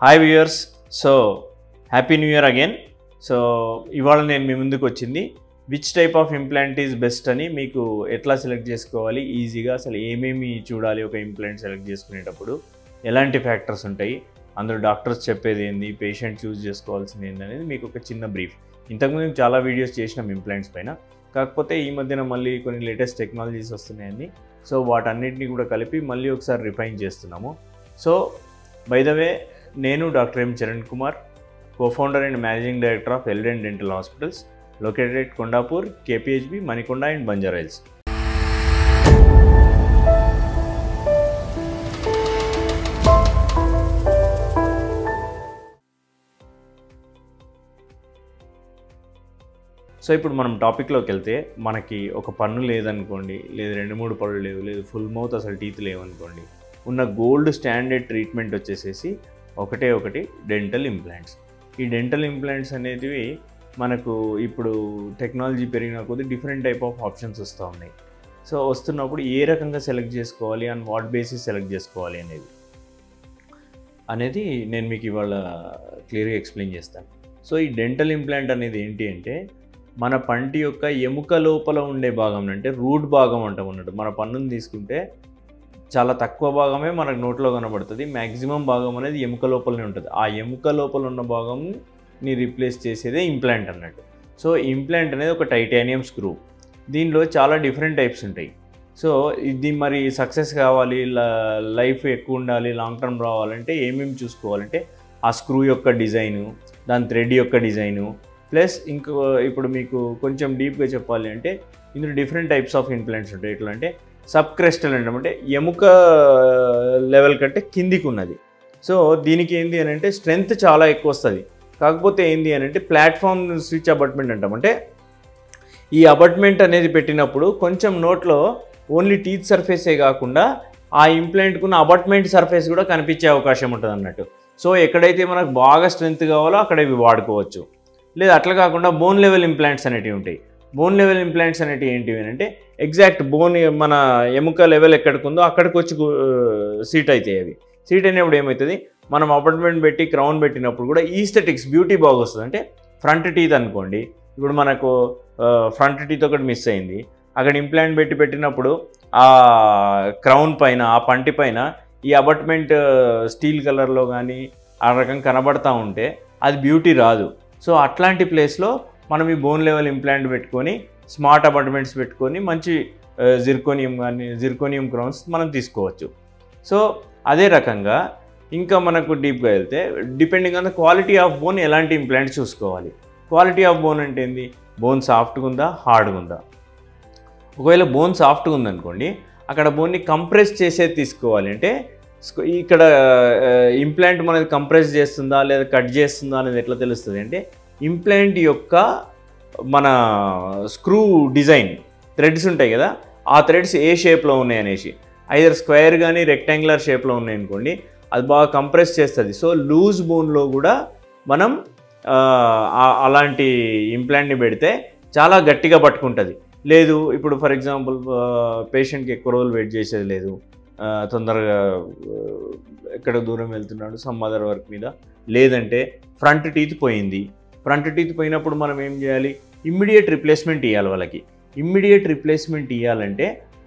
Hi viewers. So happy new year again. So ఇవాళ నేను మీ ముందుకు వచ్చింది which type of implant is best అని, మీకు ఎట్లా సెలెక్ట్ చేసుకోవాలి ఈజీగా, అసలు ఏమేమి చూడాలి ఒక ఇంప్లాంట్ సెలెక్ట్ చేసుకునేటప్పుడు, ఎలాంటి ఫ్యాక్టర్స్ ఉంటాయి, అందరూ డాక్టర్స్ చెప్పేది ఏంది, పేషెంట్ చూస్ చేసుకోవాల్సింది ఏంది అనేది మీకు ఒక చిన్న బ్రీఫ్. ఇంతకుముందు మేము చాలా వీడియోస్ చేసినాం ఇంప్లాంట్స్ పైన, కాకపోతే ఈ మధ్యన మళ్ళీ కొన్ని లేటెస్ట్ టెక్నాలజీస్ వస్తున్నాయని, సో వాటన్నిటిని కూడా కలిపి మళ్ళీ ఒకసారి రిఫైన్ చేస్తున్నాము. సో బై ద వే, నేను doctor M Charan Kumar, co-founder and managing director of Eldent Dental Hospitals, located at Kondapur, KPHB, Manikonda and Banjara Hills. So ఇప్పుడు మనం టాపిక్లోకి వెళ్తే, మనకి ఒక పన్ను లేదనుకోండి, లేదు 2-3 పళ్ళు లేవు, లేదు ఫుల్ మౌత్ అసలు టీత్ లేవనుకోండి, ఉన్న గోల్డ్ స్టాండర్డ్ ట్రీట్మెంట్ వచ్చేసేసి ఒకటి డెంటల్ ఇంప్లాంట్స్. ఈ డెంటల్ ఇంప్లాంట్స్ అనేటివి మనకు ఇప్పుడు టెక్నాలజీ పెరిగిన కొద్దీ డిఫరెంట్ టైప్ ఆఫ్ ఆప్షన్స్ వస్తూ ఉన్నాయి. సో వస్తున్నప్పుడు ఏ రకంగా సెలెక్ట్ చేసుకోవాలి, అండ్ వాట్ బేసిస్ సెలెక్ట్ చేసుకోవాలి అనేది నేను మీకు ఇవాళ క్లియర్గా ఎక్స్ప్లెయిన్ చేస్తాను. సో ఈ డెంటల్ ఇంప్లాంట్ అనేది ఏంటి అంటే, మన పంటి యొక్క ఎముక లోపల ఉండే భాగం, అంటే రూట్ భాగం అంటాం అన్నట్టు. మన పన్నుని తీసుకుంటే చాలా తక్కువ భాగమే మనకు నోట్లో కనబడుతుంది, మ్యాక్సిమం భాగం అనేది ఎముక లోపలనే ఉంటుంది. ఆ ఎముక లోపల ఉన్న భాగంని రీప్లేస్ చేసేదే ఇంప్లాంట్ అన్నట్టు. సో ఇంప్లాంట్ అనేది ఒక టైటానియం స్క్రూ. దీనిలో చాలా డిఫరెంట్ టైప్స్ ఉంటాయి. సో ఇది మరి సక్సెస్ కావాలి, లైఫ్ ఎక్కువ ఉండాలి, లాంగ్ టర్మ్ రావాలంటే ఏమేమి చూసుకోవాలంటే, ఆ స్క్రూ యొక్క డిజైను, దాని థ్రెడ్ యొక్క డిజైను, ప్లస్ ఇంకో ఇప్పుడు మీకు కొంచెం డీప్గా చెప్పాలి అంటే, ఇందులో డిఫరెంట్ టైప్స్ ఆఫ్ ఇంప్లాంట్స్ ఉంటాయి. ఎట్లా అంటే సబ్ క్రెస్టల్ అంటే ఎముక లెవెల్ కంటే కిందికి ఉన్నది. సో దీనికి ఏంది అని అంటే స్ట్రెంగ్త్ చాలా ఎక్కువ వస్తుంది. కాకపోతే ఏంది అని అంటే ప్లాట్ఫామ్ స్విచ్ అబాట్మెంట్ అంటాం. అంటే ఈ అబాట్మెంట్ అనేది పెట్టినప్పుడు కొంచెం నోట్లో ఓన్లీ టీత్ సర్ఫేసే కాకుండా ఆ ఇంప్లాంట్కున్న అబాట్మెంట్ సర్ఫేస్ కూడా కనిపించే అవకాశం ఉంటుంది అన్నట్టు. సో ఎక్కడైతే మనకు బాగా స్ట్రెంగ్త్ కావాలో అక్కడ ఇవి వాడుకోవచ్చు. లేదా అట్లా కాకుండా బోన్ లెవెల్ ఇంప్లాంట్స్ అనేటివి ఉంటాయి. బోన్ లెవెల్ ఇంప్లాంట్స్ అనేటివి ఏంటివి అంటే ఎగ్జాక్ట్ బోన్ మన ఎముక లెవెల్ ఎక్కడికి ఉందో అక్కడికి వచ్చి సీట్ అవుతాయి. అవి సీట్ అయినప్పుడు ఏమవుతుంది, మనం అపార్ట్మెంట్ పెట్టి క్రౌన్ పెట్టినప్పుడు కూడా ఈస్థెటిక్స్ బ్యూటీ బాగా వస్తుంది. అంటే ఫ్రంట్ టీత్ అనుకోండి, ఇప్పుడు మనకు ఫ్రంట్ టీత్ ఒకటి మిస్ అయింది, అక్కడ ఇంప్లాంట్ పెట్టినప్పుడు ఆ క్రౌన్ పైన, ఆ పంటి పైన ఈ అబాట్మెంట్ స్టీల్ కలర్లో కానీ ఆ రకం కనబడతా ఉంటే అది బ్యూటీ రాదు. సో అట్లాంటి ప్లేస్లో మనం ఈ బోన్ లెవెల్ ఇంప్లాంట్ పెట్టుకొని స్మార్ట్ అపార్ట్మెంట్స్ పెట్టుకొని మంచి జిర్కోనియం క్రౌన్స్ మనం తీసుకోవచ్చు. సో అదే రకంగా ఇంకా మనకు డీప్గా వెళ్తే, depending on the quality of bone ఎలాంటి ఇంప్లాంట్ చూసుకోవాలి. క్వాలిటీ ఆఫ్ బోన్ అంటే ఏంది, బోన్ సాఫ్ట్గా ఉందా, హార్డ్గా ఉందా. ఒకవేళ బోన్ సాఫ్ట్గా ఉందనుకోండి, అక్కడ బోన్ని కంప్రెస్ చేసేది తీసుకోవాలి. అంటే ఇక్కడ ఇంప్లాంట్ మనది కంప్రెస్ చేస్తుందా లేదా కట్ చేస్తుందా అనేది ఎట్లా తెలుస్తుంది అంటే, ఇంప్లాంట్ యొక్క మన స్క్రూ డిజైన్ థ్రెడ్స్ ఉంటాయి కదా, ఆ థ్రెడ్స్ ఏ షేప్లో ఉన్నాయి అనేసి, ఐదర్ స్క్వేర్ కానీ రెక్టాంగులర్ షేప్లో ఉన్నాయి అనుకోండి, అది బాగా కంప్రెస్ చేస్తుంది. సో లూజ్ బోన్లో కూడా మనం అలాంటి ఇంప్లాంట్ని పెడితే చాలా గట్టిగా పట్టుకుంటుంది. లేదు ఇప్పుడు ఫర్ ఎగ్జాంపుల్ పేషెంట్కి ఎక్కువ రోజులు వెయిట్ చేసేది లేదు, తొందరగా ఎక్కడ దూరం వెళ్తున్నాడు సమ్ అదర్ వర్క్ మీద, లేదంటే ఫ్రంట్ టీత్ పోయింది, ఫ్రంట్ టీత్ పోయినప్పుడు మనం ఏం చేయాలి, ఇమ్మీడియట్ రిప్లేస్మెంట్ ఇవ్వాలి వాళ్ళకి. ఇమ్మీడియట్ రిప్లేస్మెంట్ ఇవ్వాలంటే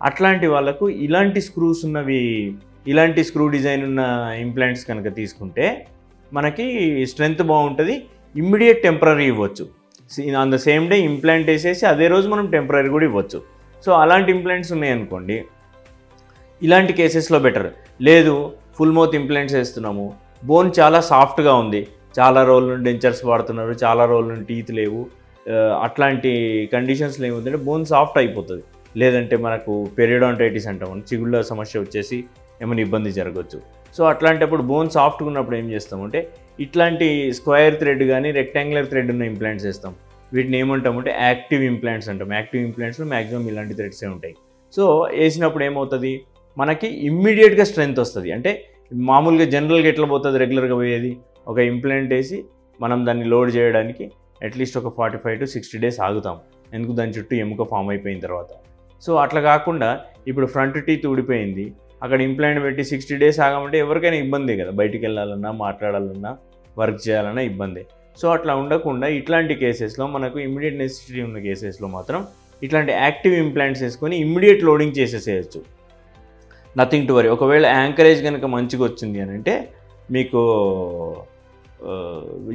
అట్లాంటి వాళ్ళకు ఇలాంటి స్క్రూస్ ఉన్నవి, ఇలాంటి స్క్రూ డిజైన్ ఉన్న ఇంప్లాంట్స్ కనుక తీసుకుంటే మనకి స్ట్రెంగ్త్ బాగుంటుంది, ఇమ్మీడియట్ టెంపరరీ ఇవ్వచ్చు. On the same day implant వేసేసి అదే రోజు మనం టెంపరరీ కూడా ఇవ్వచ్చు. సో అలాంటి ఇంప్లాంట్స్ ఉన్నాయనుకోండి, ఇలాంటి కేసెస్లో బెటర్. లేదు ఫుల్ మౌత్ ఇంప్లాంట్స్ వేస్తున్నాము, బోన్ చాలా సాఫ్ట్గా ఉంది, చాలా రోజుల నుండి డెంచర్స్ వాడుతున్నారు, చాలా రోజుల నుండి టీత్ లేవు, అట్లాంటి కండిషన్స్లో ఏమవుతుందంటే బోన్ సాఫ్ట్ అయిపోతుంది. లేదంటే మనకు పెరియోడాంటైటిస్ అంటాం, చిగుళ్ళ సమస్య వచ్చేసి ఏమైనా ఇబ్బంది జరగవచ్చు. సో అట్లాంటప్పుడు బోన్ సాఫ్ట్గా ఉన్నప్పుడు ఏం చేస్తామంటే ఇట్లాంటి స్క్వేర్ థ్రెడ్ కానీ రెక్టాంగులర్ థ్రెడ్ ఉన్న ఇంప్లాంట్స్ వేస్తాం. వీటిని ఏమంటామంటే యాక్టివ్ ఇంప్లాంట్స్ అంటాం. యాక్టివ్ ఇంప్లాంట్స్లో మ్యాక్సిమం ఇలాంటి థ్రెడ్సే ఉంటాయి. సో వేసినప్పుడు ఏమవుతుంది, మనకి ఇమ్మీడియట్గా స్ట్రెంగ్త్ వస్తుంది. అంటే మామూలుగా జనరల్గా ఎట్లా పోతుంది, రెగ్యులర్గా పోయేది, ఒక ఇంప్లాంట్ వేసి మనం దాన్ని లోడ్ చేయడానికి అట్లీస్ట్ ఒక 45 to 60 days ఆగుతాం. ఎందుకు, దాని చుట్టూ ఎముక ఫామ్ అయిపోయిన తర్వాత. సో అట్లా కాకుండా ఇప్పుడు ఫ్రంట్ టీత్ ఊడిపోయింది, అక్కడ ఇంప్లాంట్ పెట్టి 60 డేస్ ఆగమంటే ఎవరికైనా ఇబ్బందే కదా, బయటికి వెళ్ళాలన్నా మాట్లాడాలన్నా వర్క్ చేయాలన్నా ఇబ్బందే. సో అట్లా ఉండకుండా ఇట్లాంటి కేసెస్లో మనకు ఇమ్మీడియట్ నెసెసిటీ ఉన్న కేసెస్లో మాత్రం ఇట్లాంటి యాక్టివ్ ఇంప్లాంట్స్ వేసుకొని ఇమ్మీడియట్ లోడింగ్ చేసేసేయచ్చు. Nothing to worry. ఒకవేళ యాంకరేజ్ కనుక మంచిగా వచ్చింది అని అంటే మీకు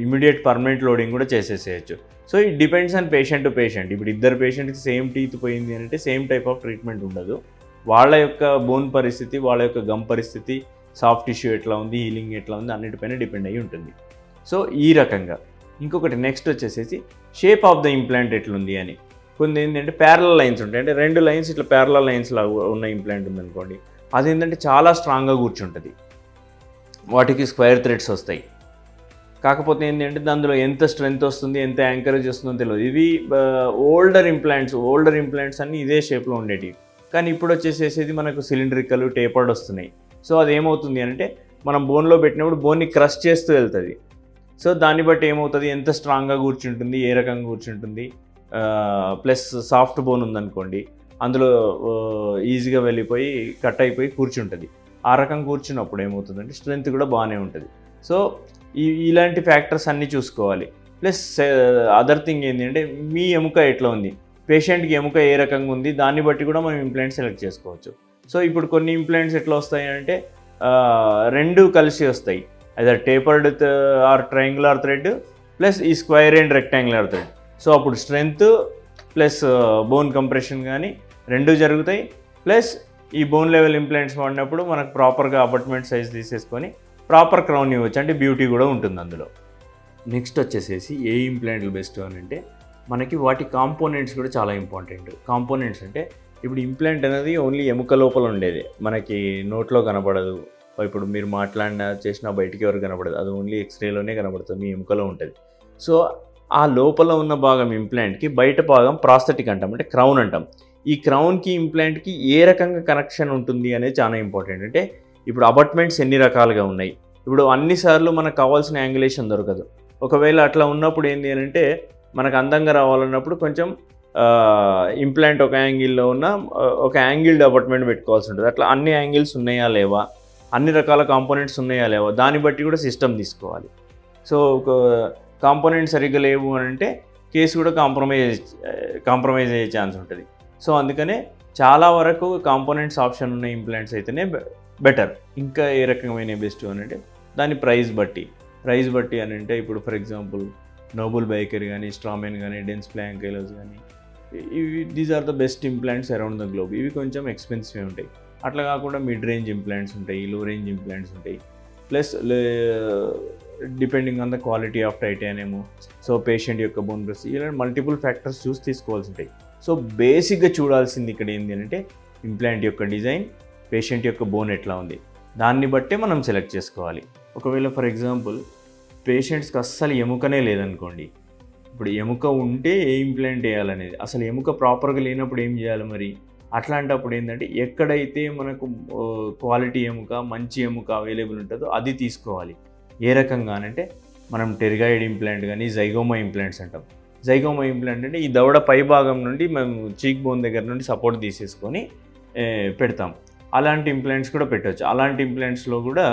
ఇమ్మీడియట్ పర్మనెంట్ లోడింగ్ కూడా చేసేసేయచ్చు. So it depends on patient to patient. ఇప్పుడు ఇద్దరు పేషెంట్కి సేమ్ టీత్ పోయింది అని అంటే సేమ్ టైప్ ఆఫ్ ట్రీట్మెంట్ ఉండదు. వాళ్ళ యొక్క బోన్ పరిస్థితి, వాళ్ళ యొక్క గమ్ పరిస్థితి, సాఫ్ట్ టిష్యూ ఎట్లా ఉంది, హీలింగ్ ఎట్లా ఉంది అన్నిటిపైన డిపెండ్ అయ్యి ఉంటుంది. సో ఈ రకంగా. ఇంకొకటి నెక్స్ట్ వచ్చేసేసి షేప్ ఆఫ్ ద ఇంప్లాంట్ ఎట్లుంది అని. కొన్ని ఏంటంటే ప్యారలల్ లైన్స్ ఉంటాయి. అంటే 2 లైన్స్ ఇట్లా ప్యారలల్ లైన్స్ లాగా ఉన్న ఇంప్లాంట్ ఉందనుకోండి, అదేంటంటే చాలా స్ట్రాంగ్గా కూర్చుంటుంది, వాటికి స్క్వేర్ థ్రెడ్స్ వస్తాయి. కాకపోతే ఏంటంటే అందులో ఎంత స్ట్రెంత్ వస్తుంది, ఎంత యాంకరేజ్ వస్తుందో తెలియదు. ఇవి ఓల్డర్ ఇంప్లాంట్స్ అన్నీ ఇదే షేప్లో ఉండేటివి. కానీ ఇప్పుడు వచ్చేసేది మనకు సిలిండ్రికల్ టేపర్డ్ వస్తున్నాయి. సో అది ఏమవుతుంది అంటే మనం బోన్లో పెట్టినప్పుడు బోన్ని క్రష్ చేస్తూ వెళ్తుంది. సో దాన్ని బట్టి ఏమవుతుంది, ఎంత స్ట్రాంగ్గా కూర్చుంటుంది, ఏ రకంగా కూర్చుంటుంది. ప్లస్ సాఫ్ట్ బోన్ ఉందనుకోండి, అందులో ఈజీగా వెళ్ళిపోయి కట్ అయిపోయి కూర్చుంటుంది. ఆ రకంగా కూర్చున్నప్పుడు ఏమవుతుందంటే స్ట్రెంత్ కూడా బాగానే ఉంటుంది. సో ఇలాంటి ఫ్యాక్టర్స్ అన్నీ చూసుకోవాలి. ప్లస్ అదర్ థింగ్ ఏంటంటే మీ ఎముక ఎట్లా ఉంది, పేషెంట్కి ఎముక ఏ రకంగా ఉంది, దాన్ని బట్టి కూడా మనం ఇంప్లాంట్ సెలెక్ట్ చేసుకోవచ్చు. సో ఇప్పుడు కొన్ని ఇంప్లాంట్స్ ఎట్లా వస్తాయి అంటే 2 కలిసి వస్తాయి, other tapered or triangular thread plus ఈ square and rectangular thread. So అప్పుడు స్ట్రెంత్ ప్లస్ బోన్ కంప్రెషన్ కానీ 2 జరుగుతాయి. ప్లస్ ఈ బోన్ లెవెల్ ఇంప్లాంట్స్ వాడినప్పుడు మనకు ప్రాపర్గా అపార్ట్మెంట్ సైజ్ తీసేసుకొని ప్రాపర్ క్రౌన్ ఇవ్వచ్చు, అంటే బ్యూటీ కూడా ఉంటుంది అందులో. నెక్స్ట్ వచ్చేసేసి ఏ ఇంప్లాంట్లు బెస్ట్ అని అంటే మనకి వాటి కాంపోనెంట్స్ కూడా చాలా ఇంపార్టెంట్. కాంపోనెంట్స్ అంటే ఇప్పుడు ఇంప్లాంట్ అనేది ఓన్లీ ఎముక లోపల ఉండేది, మనకి నోట్లో కనపడదు. ఇప్పుడు మీరు మాట్లాడినా చేసినా బయటికి ఎవరు కనపడదు, అది ఓన్లీ ఎక్స్రేలోనే కనపడుతుంది, మీ ఎముకలో ఉంటుంది. సో ఆ లోపల ఉన్న భాగం ఇంప్లాంట్కి, బయట భాగం ప్రాస్థెటిక్ అంటాం, అంటే క్రౌన్ అంటాం. ఈ క్రౌన్కి ఇంప్లాంట్కి ఏ రకంగా కనెక్షన్ ఉంటుంది అనేది చాలా ఇంపార్టెంట్. అంటే ఇప్పుడు అబాట్మెంట్స్ ఎన్ని రకాలుగా ఉన్నాయి, ఇప్పుడు అన్నిసార్లు మనకు కావాల్సిన యాంగులేషన్ దొరకదు. ఒకవేళ అట్లా ఉన్నప్పుడు ఏంటి అని అంటే మనకు అందంగా రావాలన్నప్పుడు కొంచెం ఇంప్లాంట్ ఒక యాంగిల్లో ఉన్న ఒక యాంగిల్డ్ అపార్ట్మెంట్ పెట్టుకోవాల్సి ఉంటుంది. అట్లా అన్ని యాంగిల్స్ ఉన్నాయా లేవా, అన్ని రకాల కాంపోనెంట్స్ ఉన్నాయా లేవా, దాన్ని బట్టి కూడా సిస్టమ్ తీసుకోవాలి. సో ఒక కాంపోనెంట్ సరిగ్గా లేవు అని అంటే కేసు కూడా కాంప్రమైజ్ అయ్యే ఛాన్స్ ఉంటుంది. సో అందుకనే చాలా వరకు కాంపోనెంట్స్ ఆప్షన్ ఉన్న ఇంప్లాంట్స్ అయితేనే బెటర్. ఇంకా ఏ రకమైన బెస్ట్ అని అంటే దాని ప్రైస్ బట్టి అని అంటే ఇప్పుడు ఫర్ ఎగ్జాంపుల్ నోబుల్ బేకర్ కానీ, స్ట్రామెన్ కానీ, డెన్స్ ప్లాంక్ ఎలోస్ కానీ, ఇవి these are the best implants around the globe. ఇవి కొంచెం ఎక్స్పెన్సివ్ ఉంటాయి. అట్లా కాకుండా మిడ్ రేంజ్ ఇంప్లాంట్స్ ఉంటాయి, లో రేంజ్ ఇంప్లాంట్స్ ఉంటాయి. Plus depending on the quality of titanium, so patient యొక్క బోన్ బ్రెస్, ఇలా మల్టిపుల్ ఫ్యాక్టర్స్ చూసి తీసుకోవాల్సి ఉంటాయి. సో బేసిక్గా చూడాల్సింది ఇక్కడ ఏంటి అంటే ఇంప్లాంట్ యొక్క డిజైన్, పేషెంట్ యొక్క బోన్ ఎట్లా ఉంది, దాన్ని బట్టే మనం సెలెక్ట్ చేసుకోవాలి. ఒకవేళ ఫర్ ఎగ్జాంపుల్ పేషెంట్స్కి అస్సలు ఎముకనే లేదనుకోండి, ఇప్పుడు ఎముక ఉంటే ఏ ఇంప్లాంట్ వేయాలనేది, అసలు ఎముక ప్రాపర్గా లేనప్పుడు ఏం చేయాలి మరి, అట్లాంటప్పుడు ఏంటంటే ఎక్కడైతే మనకు క్వాలిటీ ఎముక, మంచి ఎముక అవైలబుల్ ఉంటుందో అది తీసుకోవాలి. ఏ రకంగా అంటే మనం టెరిగాయిడ్ ఇంప్లాంట్ కానీ జైగోమా ఇంప్లాంట్స్ అంటాం. జైగోమా ఇంప్లాంట్ అంటే ఈ దవడ పై భాగం నుండి మేము చీక్ బోన్ దగ్గర నుండి సపోర్ట్ తీసేసుకొని పెడతాం. అలాంటి ఇంప్లాంట్స్ కూడా పెట్టవచ్చు. అలాంటి ఇంప్లాంట్స్లో కూడా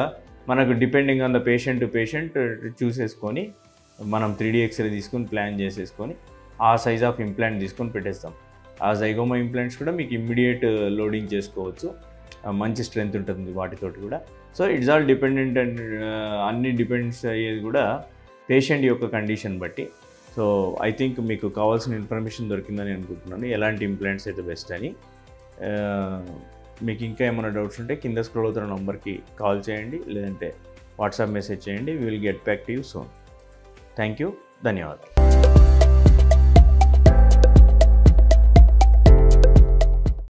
మనకు depending on the patient to patient చూసేసుకొని మనం 3D ఎక్స్రే తీసుకొని ప్లాన్ చేసేసుకొని ఆ సైజ్ ఆఫ్ ఇంప్లాంట్ తీసుకొని పెట్టేస్తాం. ఆ జైగోమా ఇంప్లాంట్స్ కూడా మీకు ఇమ్మీడియట్ లోడింగ్ చేసుకోవచ్చు, మంచి స్ట్రెంత్ ఉంటుంది వాటితోటి కూడా. So it's all dependent and అన్ని డిపెండ్స్ అయ్యేది కూడా పేషెంట్ యొక్క కండిషన్ బట్టి. సో ఐ థింక్ మీకు కావాల్సిన ఇన్ఫర్మేషన్ దొరికిందని అనుకుంటున్నాను, ఎలాంటి ఇంప్లాంట్స్ అయితే బెస్ట్ అని. మీకు ఇంకా ఏమైనా డౌట్స్ ఉంటే కింద స్క్రోల్ అవుతున్న నంబర్కి కాల్ చేయండి, లేదంటే వాట్సాప్ మెసేజ్ చేయండి. We will get back to you soon. Thank you, ధన్యవాదాలు.